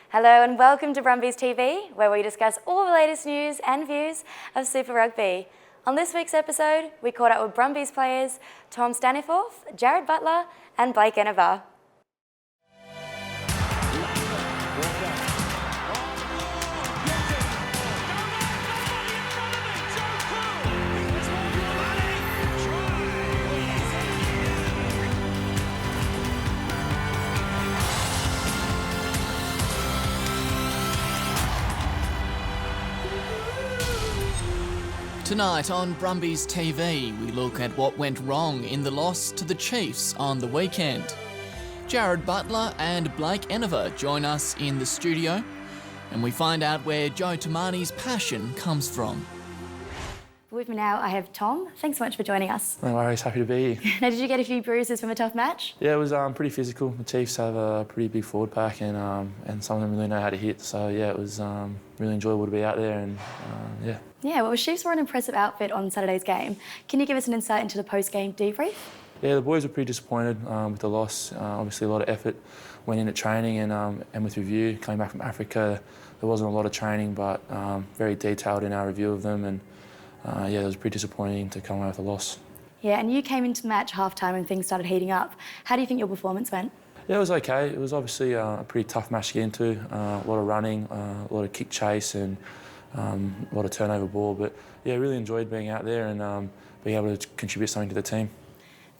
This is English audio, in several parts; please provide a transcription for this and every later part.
Hello and welcome to Brumbies TV, where we discuss all the latest news and views of Super Rugby. On this week's episode, we caught up with Brumbies players Tom Staniforth, Jared Butler and Blake Enever. Tonight on Brumbies TV, we look at what went wrong in the loss to the Chiefs on the weekend. Jared Butler and Blake Enever join us in the studio, and we find out where Joe Tamani's passion comes from. With me now, I have Tom. Thanks so much for joining us. No worries, happy to be here. Now, did you get a few bruises from a tough match? Yeah, it was pretty physical. The Chiefs have a pretty big forward pack and some of them really know how to hit. So yeah, it was really enjoyable to be out there and yeah. Yeah, well, Chiefs were an impressive outfit on Saturday's game. Can you give us an insight into the post-game debrief? Yeah, the boys were pretty disappointed with the loss. Obviously a lot of effort went into training and with review. Coming back from Africa, there wasn't a lot of training, but very detailed in our review of them. And yeah, it was pretty disappointing to come away with a loss. Yeah, and you came into the match half-time and things started heating up. How do you think your performance went? Yeah, it was okay. It was obviously a pretty tough match to get into. A lot of running, a lot of kick chase and a lot of turnover ball. But yeah, really enjoyed being out there and being able to contribute something to the team.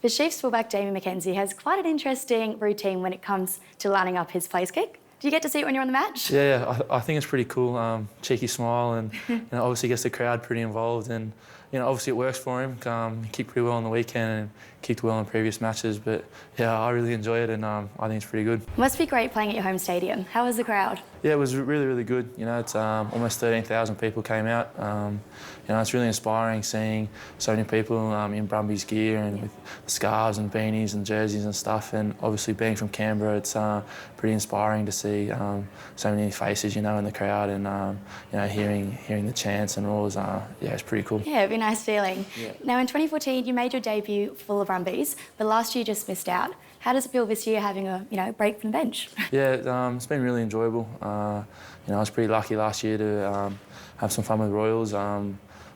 The Chiefs fullback Jamie McKenzie has quite an interesting routine when it comes to lining up his place kick. Do you get to see it when you're on the match? Yeah, I think it's pretty cool. Cheeky smile and obviously gets the crowd pretty involved and obviously it works for him. He kicked pretty well on the weekend and kicked well in previous matches, but yeah, I really enjoy it and I think it's pretty good. Must be great playing at your home stadium. How was the crowd? Yeah, it was really, really good. It's almost 13,000 people came out. It's really inspiring seeing so many people in Brumbies gear and with scarves and beanies and jerseys and stuff. And obviously being from Canberra, it's pretty inspiring to see so many faces, in the crowd and hearing the chants and roars. Yeah, it's pretty cool. Yeah, it'd be a nice feeling. Yeah. Now in 2014, you made your debut for the Brumbies, but last year you just missed out. How does it feel this year having a break from the bench? Yeah, it's been really enjoyable. I was pretty lucky last year to have some fun with Royals.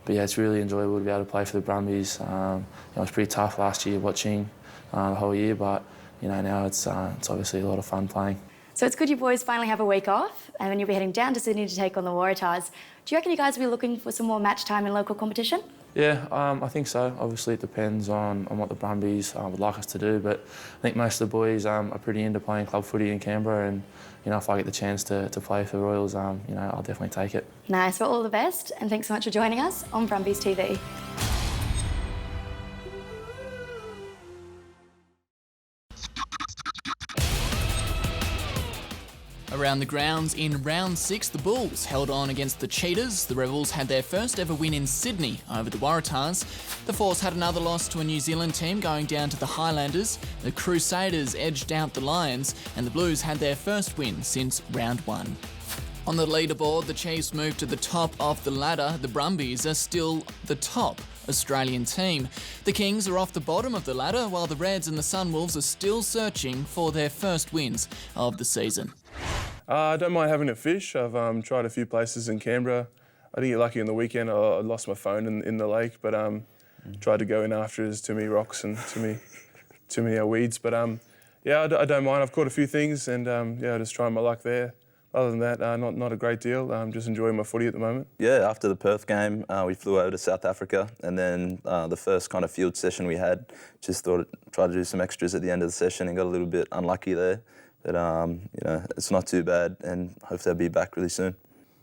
But yeah, it's really enjoyable to be able to play for the Brumbies. It was pretty tough last year watching the whole year, but now it's obviously a lot of fun playing. So it's good you boys finally have a week off, and then you'll be heading down to Sydney to take on the Waratahs. Do you reckon you guys will be looking for some more match time in local competition? Yeah, I think so. Obviously, it depends on what the Brumbies would like us to do, but I think most of the boys are pretty into playing club footy in Canberra, and if I get the chance to play for the Royals, I'll definitely take it. Nice. Well, all the best, and thanks so much for joining us on Brumbies TV. Around the grounds in round 6, the Bulls held on against the Cheetahs. The Rebels had their first ever win in Sydney over the Waratahs. The Force had another loss to a New Zealand team going down to the Highlanders. The Crusaders edged out the Lions, and the Blues had their first win since round 1. On the leaderboard, the Chiefs moved to the top of the ladder. The Brumbies are still the top Australian team. The Kings are off the bottom of the ladder, while the Reds and the Sunwolves are still searching for their first wins of the season. I don't mind having a fish. I've tried a few places in Canberra. I didn't get lucky on the weekend. I lost my phone in the lake, but tried to go in after. There's too many rocks and too many weeds. But yeah, I don't mind. I've caught a few things and yeah, just trying my luck there. Other than that, not a great deal. Just enjoying my footy at the moment. Yeah, after the Perth game, we flew over to South Africa, and then the first kind of field session we had, just try to do some extras at the end of the session and got a little bit unlucky there. But it's not too bad, and hopefully I'll be back really soon.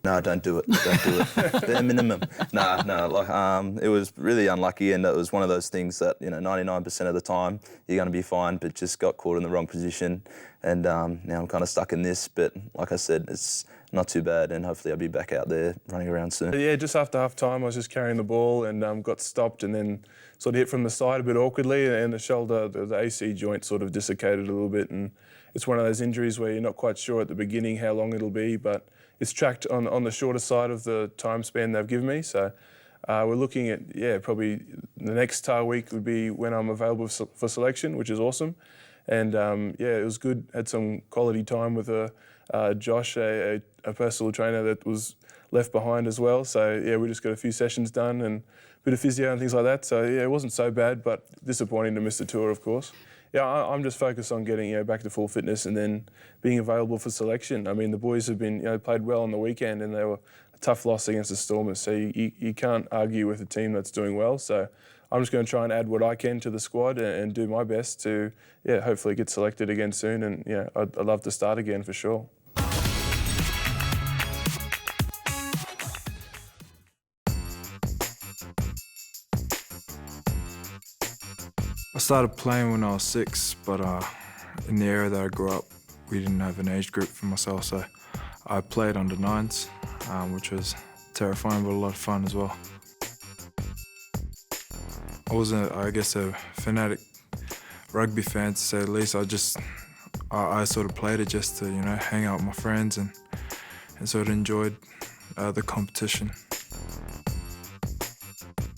No, don't do it. Don't do it. Bare minimum. No. It was really unlucky, and it was one of those things that 99% of the time you're going to be fine, but just got caught in the wrong position, and now I'm kind of stuck in this. But like I said, it's not too bad, and hopefully I'll be back out there running around soon. Yeah, just after half time, I was just carrying the ball and got stopped, and then sort of hit from the side a bit awkwardly, and the shoulder, the AC joint sort of dislocated a little bit, and it's one of those injuries where you're not quite sure at the beginning how long it'll be, but it's tracked on the shorter side of the time span they've given me. So we're looking at, probably the next week would be when I'm available for selection, which is awesome. And it was good. Had some quality time with a Josh, a personal trainer that was left behind as well. So yeah, we just got a few sessions done and a bit of physio and things like that. So yeah, it wasn't so bad, but disappointing to miss the tour, of course. Yeah, I'm just focused on getting back to full fitness and then being available for selection. I mean, the boys have been played well on the weekend and they were a tough loss against the Stormers. So you can't argue with a team that's doing well. So I'm just going to try and add what I can to the squad and do my best to hopefully get selected again soon. And I'd love to start again for sure. I started playing when I was 6, but in the area that I grew up, we didn't have an age group for myself, so I played under 9s, which was terrifying but a lot of fun as well. I wasn't, I guess, a fanatic rugby fan to say the least. I sort of played it just to, hang out with my friends and sort of enjoyed the competition.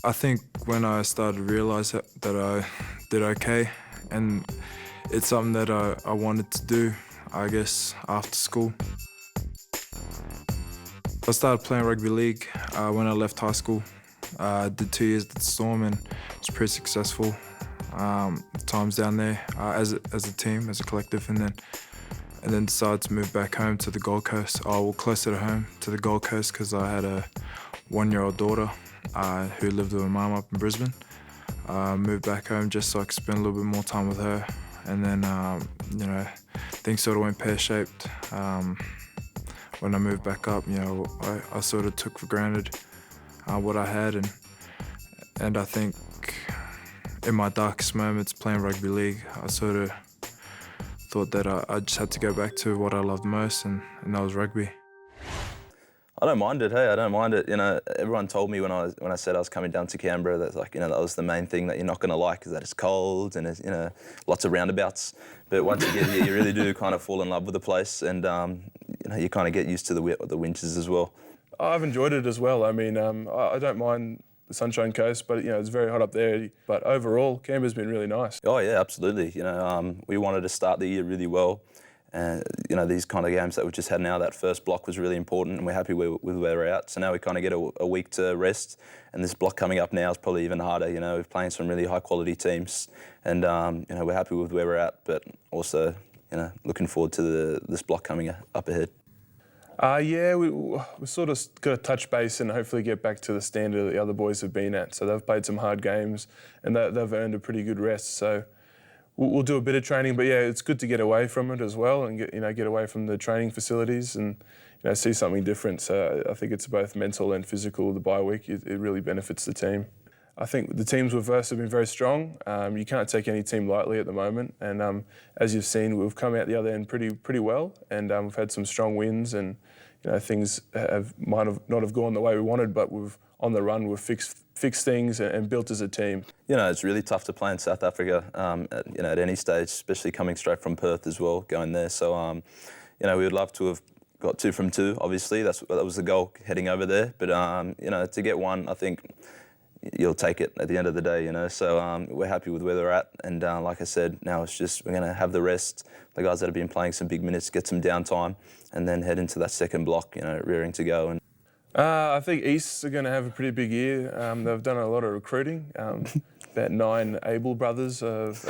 I think when I started to realise that I did okay, and it's something that I wanted to do, I guess, after school. I started playing rugby league when I left high school. I did 2 years at the Storm and it was pretty successful. Times down there as a team, as a collective, and then decided to move back home to the Gold Coast. Closer to home to the Gold Coast because I had a 1-year-old daughter who lived with her mum up in Brisbane. Moved back home just so I could spend a little bit more time with her. And then, things sort of went pear-shaped. When I moved back up, I sort of took for granted what I had. And I think in my darkest moments playing rugby league, I sort of thought that I just had to go back to what I loved most, and that was rugby. I don't mind it, hey, I don't mind it. Everyone told me when I said I was coming down to Canberra that that was the main thing that you're not going to like, is that it's cold and there's, lots of roundabouts. But once you get here, you really do kind of fall in love with the place, and you kind of get used to the winters as well. I've enjoyed it as well. I mean, I don't mind the Sunshine Coast, but it's very hot up there. But overall, Canberra's been really nice. Oh yeah, absolutely. We wanted to start the year really well. And these kind of games that we've just had now, that first block was really important, and we're happy with where we're at. So now we kind of get a week to rest, and this block coming up now is probably even harder. We're playing some really high quality teams, and we're happy with where we're at, but also looking forward to this block coming up ahead. We sort of got to touch base and hopefully get back to the standard that the other boys have been at. So they've played some hard games, and they've earned a pretty good rest. So we'll do a bit of training, but it's good to get away from it as well and get away from the training facilities and see something different. So I think it's both mental and physical. The bye week, it really benefits the team. I think the teams we've versed have been very strong. You can't take any team lightly at the moment, and as you've seen, we've come out the other end pretty well, and we've had some strong wins, and things might not have gone the way we wanted, but on the run we've fixed things and built as a team. It's really tough to play in South Africa, at any stage, especially coming straight from Perth as well, going there. So, we would love to have got 2 from 2. Obviously, that was the goal heading over there. But to get 1, I think you'll take it at the end of the day. So we're happy with where they're at. And like I said, now it's just we're going to have the rest. The guys that have been playing some big minutes get some downtime, and then head into that second block, rearing to go. And I think East are going to have a pretty big year. They've done a lot of recruiting. About 9 Able brothers have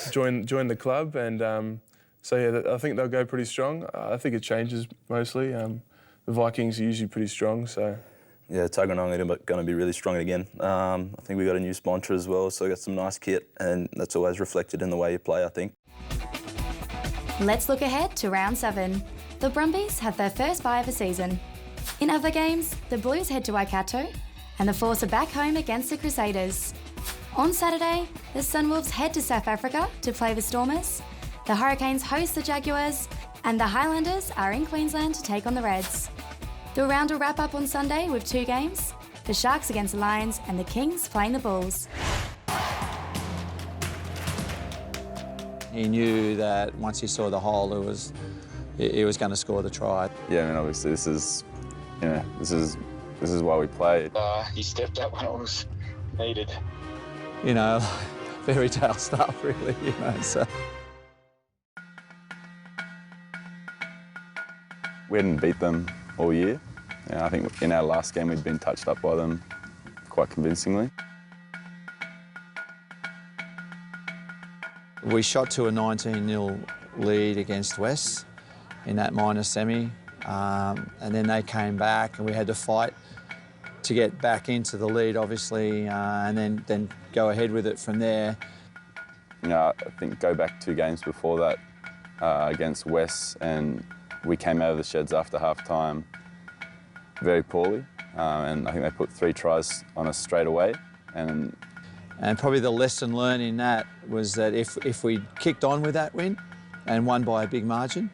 joined the club, and I think they'll go pretty strong. I think it changes mostly. The Vikings are usually pretty strong, so. Yeah, Tuggeranong are going to be really strong again. I think we got a new sponsor as well, so we got some nice kit, and that's always reflected in the way you play, I think. Let's look ahead to round 7. The Brumbies have their first bye of the season. In other games, the Blues head to Waikato, and the Force are back home against the Crusaders. On Saturday, the Sunwolves head to South Africa to play the Stormers, the Hurricanes host the Jaguars, and the Highlanders are in Queensland to take on the Reds. The round will wrap up on Sunday with 2 games, the Sharks against the Lions and the Kings playing the Bulls. He knew that once he saw the hole, he was going to score the try. Yeah, I mean, obviously this is why we play. He stepped up when it was needed. Fairy tale stuff, really. So. We hadn't beat them all year. I think in our last game we'd been touched up by them quite convincingly. We shot to a 19-0 lead against West in that minor semi, and then they came back and we had to fight to get back into the lead, obviously, and then go ahead with it from there. I think go back 2 games before that against West, and we came out of the sheds after half-time very poorly, and I think they put 3 tries on us straight away. And probably the lesson learned in that was that if we kicked on with that win and won by a big margin,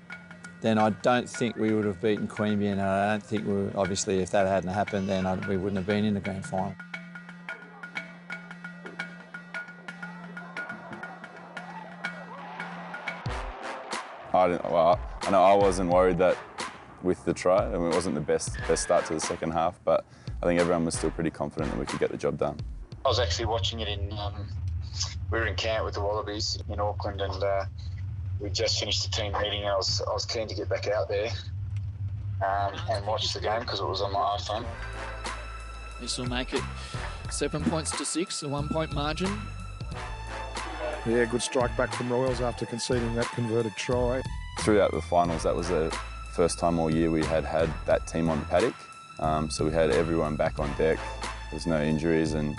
then I don't think we would have beaten Queanbeyan, and I don't think obviously if that hadn't happened, then we wouldn't have been in the grand final. I know I wasn't worried that with the try, I mean, it wasn't the best start to the second half, but I think everyone was still pretty confident that we could get the job done. I was actually watching it we were in camp with the Wallabies in Auckland, and we just finished the team meeting. I was keen to get back out there and watch the game because it was on my iPhone. This will make it 7 points to 6, a 1-point margin. Yeah, good strike back from Royals after conceding that converted try. Throughout the finals, that was the first time all year we had that team on the paddock. So we had everyone back on deck. There's no injuries, and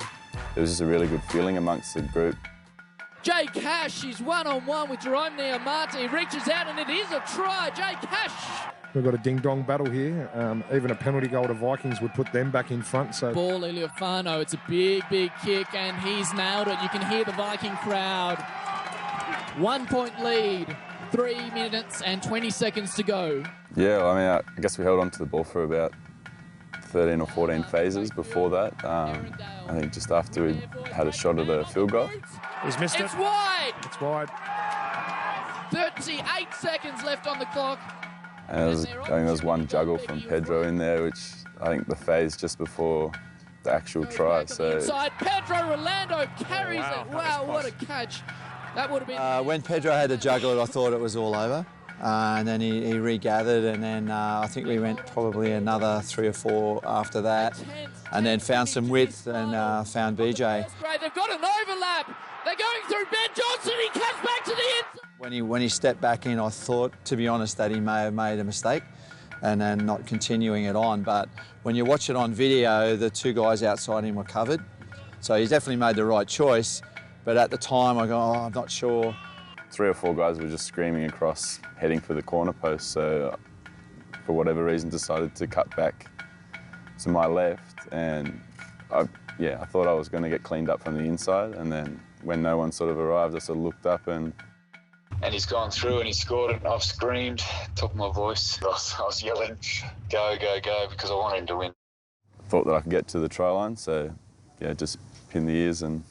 it was just a really good feeling amongst the group. Jay Cash is one-on-one with Jerome Neomarte. He reaches out and it is a try. Jay Cash. We've got a ding-dong battle here. Even a penalty goal to Vikings would put them back in front. So Ball, Iliofano. It's a big, big kick and he's nailed it. You can hear the Viking crowd. 1-point lead. 3 minutes and 20 seconds to go. Yeah, I mean, I guess we held on to the ball for about 13 or 14 phases before that. I think just after we had a shot at a field goal. He's missed it. It's wide. It's wide. 38 seconds left on the clock. And I think there was one juggle from Pedro in there, which I think the phase just before the actual try. So inside, Pedro Rolando carries it. Wow, what a catch. That would have been... when Pedro had to juggle it, I thought it was all over. And then he regathered, and then I think we went probably another 3 or 4 after that, and then found some width and found BJ. Great, they've got an overlap. They're going through Ben Johnson. He comes back to the inside. When he stepped back in, I thought, to be honest, that he may have made a mistake and then not continuing it on. But when you watch it on video, the 2 guys outside him were covered. So he's definitely made the right choice. But at the time, I go, I'm not sure. 3 or 4 guys were just screaming across, heading for the corner post. So for whatever reason, decided to cut back to my left. And I thought I was going to get cleaned up from the inside. And then when no one sort of arrived, I sort of looked up and he's gone through and he scored it. I've screamed, top of my voice. I was yelling, go, go, go, because I wanted him to win. Thought that I could get to the try line. So, yeah, just pinned the ears and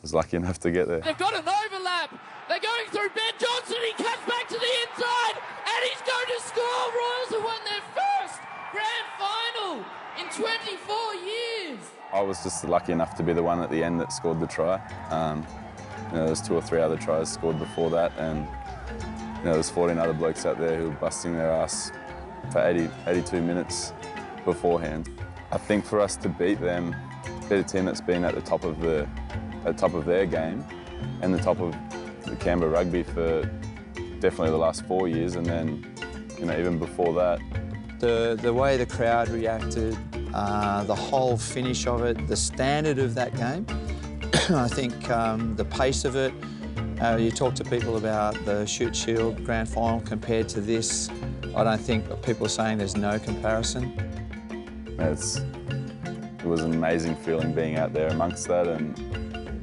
was lucky enough to get there. They've got an overlap. They're going through Ben Johnson. He cuts back to the inside and he's going to score. Royals have won their first grand final in 24 years. I was just lucky enough to be the one at the end that scored the try. There's 2 or 3 other tries scored before that, and there's 14 other blokes out there who were busting their ass for 82 minutes beforehand. I think for us to beat them, beat a team that's been at the top of their game and the top of the Canberra rugby for definitely the last 4 years, and then even before that. The way the crowd reacted, the whole finish of it, the standard of that game, I think the pace of it, you talk to people about the Shoot Shield grand final compared to this, I don't think people are saying there's no comparison. It was an amazing feeling being out there amongst that, and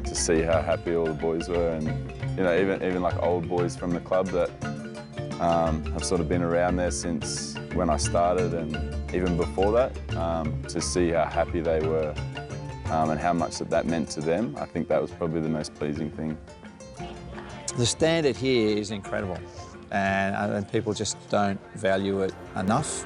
to see how happy all the boys were, and even like old boys from the club that have sort of been around there since when I started and even before that, to see how happy they were and how much that meant to them. I think that was probably the most pleasing thing. The standard here is incredible, and people just don't value it enough.